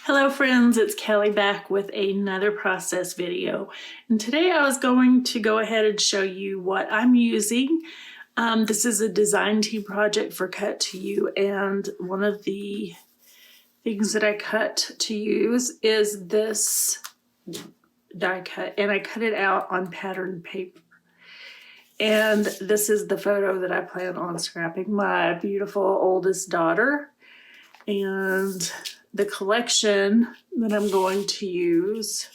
Hello friends, it's Kelly back with another process video. And today I was going to go ahead and show you what I'm using. This is a design team project for Cut to You, and one of the things that I cut to use is this die cut, and I cut it out on patterned paper. And this is the photo that I plan on scrapping my beautiful oldest daughter. And the collection that I'm going to use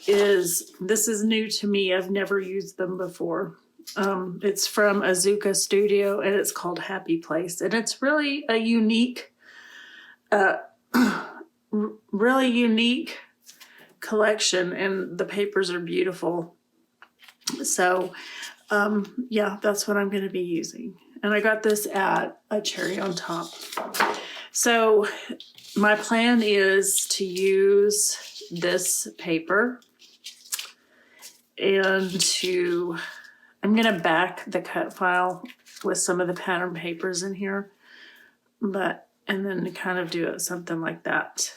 this is new to me. I've never used them before. It's from Azuka Studio, and it's called Happy Place. And it's really a unique, really unique collection, and the papers are beautiful. So yeah, that's what I'm going to be using. And I got this at a Cherry on Top. So my plan is to use this paper and I'm going to back the cut file with some of the pattern papers in here, and then to kind of do it something like that.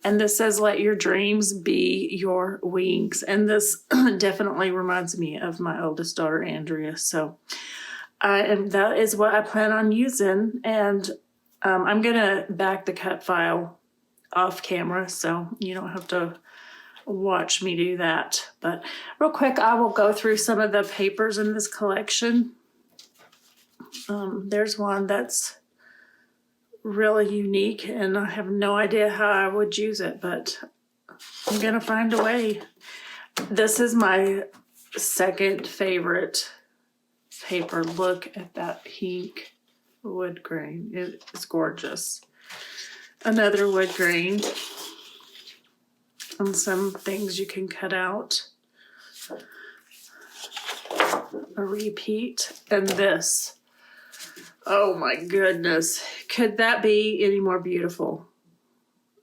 And this says, let your dreams be your wings. And this definitely reminds me of my oldest daughter, Andrea. So that is what I plan on using. And I'm going to back the cut file off camera, so you don't have to watch me do that. But real quick, I will go through some of the papers in this collection. There's one that's really unique, and I have no idea how I would use it, but I'm going to find a way. This is my second favorite paper. Look at that pink wood grain. It is gorgeous. Another wood grain, and some things you can cut out. A repeat. And this, oh my goodness, could that be any more beautiful?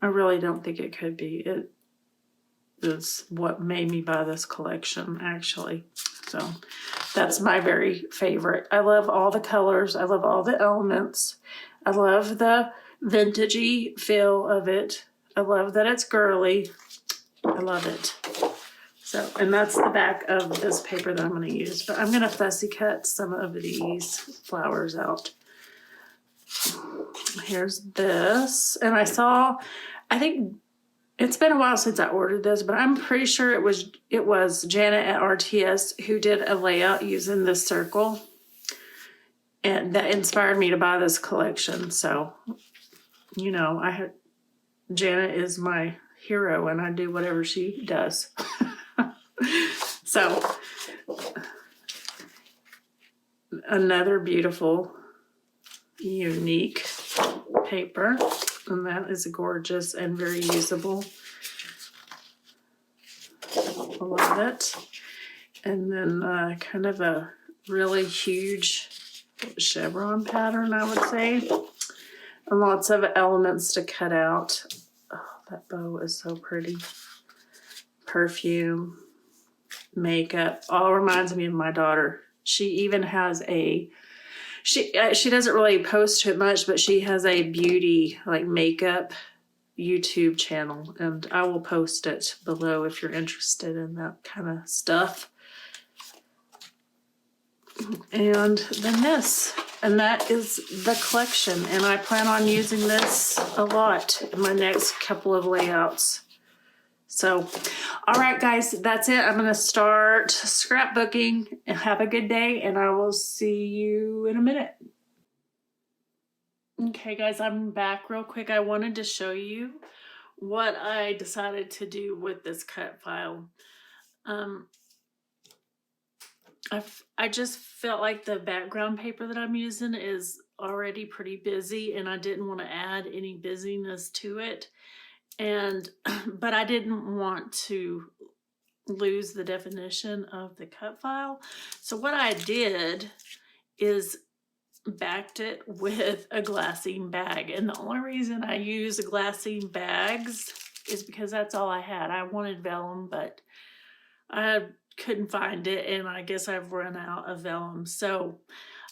I really don't think it could be. It is what made me buy this collection, actually. So that's my very favorite. I love all the colors. I love all the elements. I love the vintagey feel of it. I love that it's girly. I love it. So, and that's the back of this paper that I'm going to use. But I'm going to fussy cut some of these flowers out. Here's this. And I think it's been a while since I ordered this, but I'm pretty sure it was Janet at RTS who did a layout using this circle, and that inspired me to buy this collection. So, you know, Janet is my hero, and I do whatever she does. So, another beautiful, unique paper. And that is gorgeous and very usable. I love it. And then kind of a really huge chevron pattern, I would say. And lots of elements to cut out. Oh, that bow is so pretty. Perfume, makeup, all reminds me of my daughter. She even has she doesn't really post it much, but she has a beauty, like makeup YouTube channel, and I will post it below if you're interested in that kind of stuff. And then this, and that is the collection, and I plan on using this a lot in my next couple of layouts. So, all right, guys, that's it. I'm going to start scrapbooking. Have a good day, and I will see you in a minute. Okay, guys, I'm back real quick. I wanted to show you what I decided to do with this cut file. I just felt like the background paper that I'm using is already pretty busy, and I didn't want to add any busyness to it. But I didn't want to lose the definition of the cut file. So what I did is backed it with a glassine bag. And the only reason I use glassine bags is because that's all I had. I wanted vellum, but I couldn't find it, and I guess I've run out of vellum. So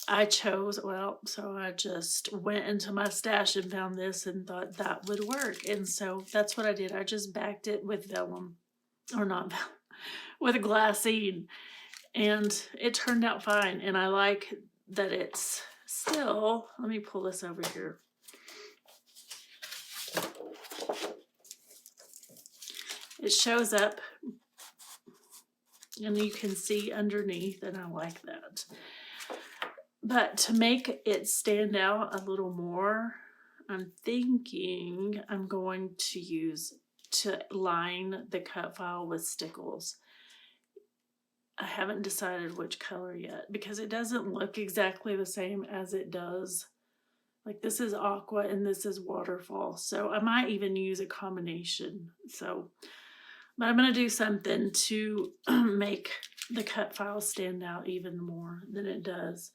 I chose, well, so I just went into my stash and found this and thought that would work. And so that's what I did. I just backed it with vellum, or not vellum, with a glassine. And it turned out fine. And I like that it's still, let me pull this over here. It shows up and you can see underneath, and I like that. But to make it stand out a little more, I'm thinking I'm going to line the cut file with stickles. I haven't decided which color yet because it doesn't look exactly the same as it does. Like this is aqua and this is waterfall. So I might even use a combination. But I'm going to do something to make the cut file stand out even more than it does.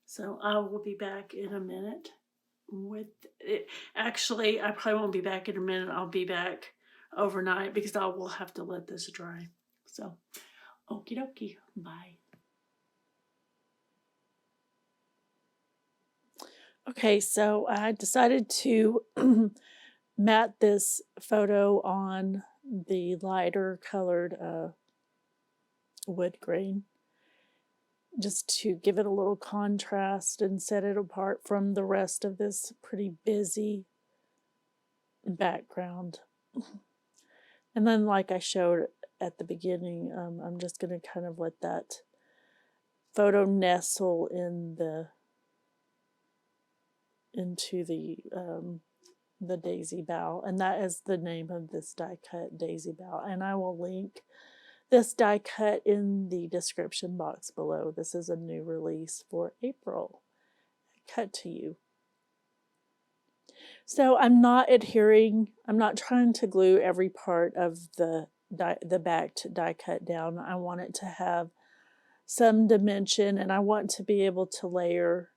So I will be back in a minute with it. Actually, I probably won't be back in a minute. I'll be back overnight because I will have to let this dry. So, okie dokie. Bye. Okay, so I decided to matte this photo on the lighter colored wood grain, just to give it a little contrast and set it apart from the rest of this pretty busy background. And then, like I showed at the beginning, I'm just going to kind of let that photo nestle into the daisy bow, and that is the name of this die cut, daisy bow. And I will link this die cut in the description box below. This is a new release for April. Cut to you. So I'm not trying to glue every part of the backed die cut down. I want it to have some dimension, and I want to be able to layer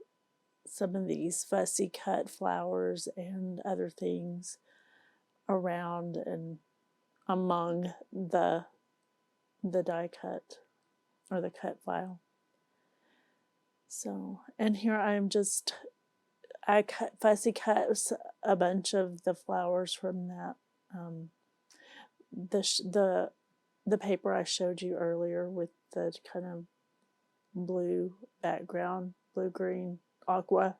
some of these fussy cut flowers and other things around and among the die cut or the cut file. So, and here I fussy cut a bunch of the flowers from that the paper I showed you earlier with the kind of blue background, blue-green, aqua.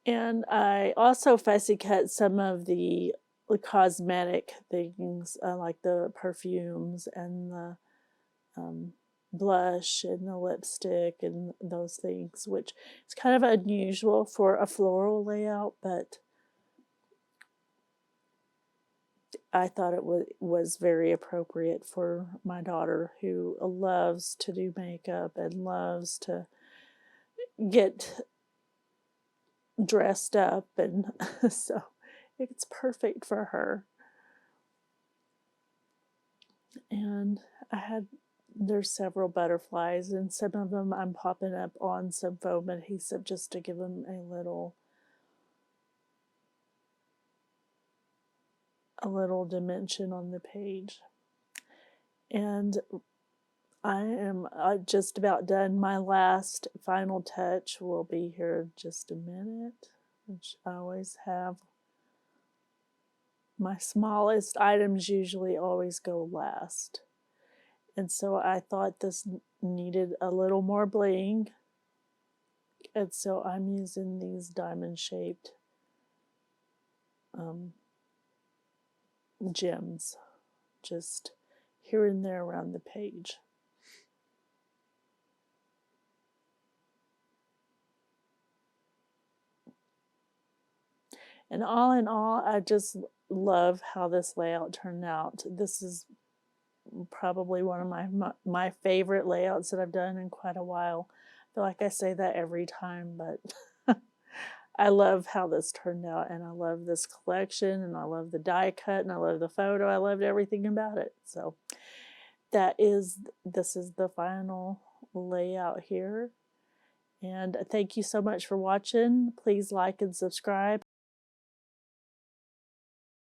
And I also fussy cut some of the cosmetic things, like the perfumes and the blush and the lipstick and those things, which is kind of unusual for a floral layout, but I thought it was very appropriate for my daughter, who loves to do makeup and loves to get dressed up, and so it's perfect for her. And there's several butterflies, and some of them I'm popping up on some foam adhesive just to give them a little dimension on the page. And I am just about done. My last final touch will be here in just a minute, which I always have. My smallest items usually always go last. And so I thought this needed a little more bling. And so I'm using these diamond-shaped gems just here and there around the page. And all in all, I just love how this layout turned out. This is probably one of my favorite layouts that I've done in quite a while. I feel like I say that every time, but I love how this turned out, and I love this collection, and I love the die cut, and I love the photo. I loved everything about it. So this is the final layout here. And thank you so much for watching. Please like and subscribe.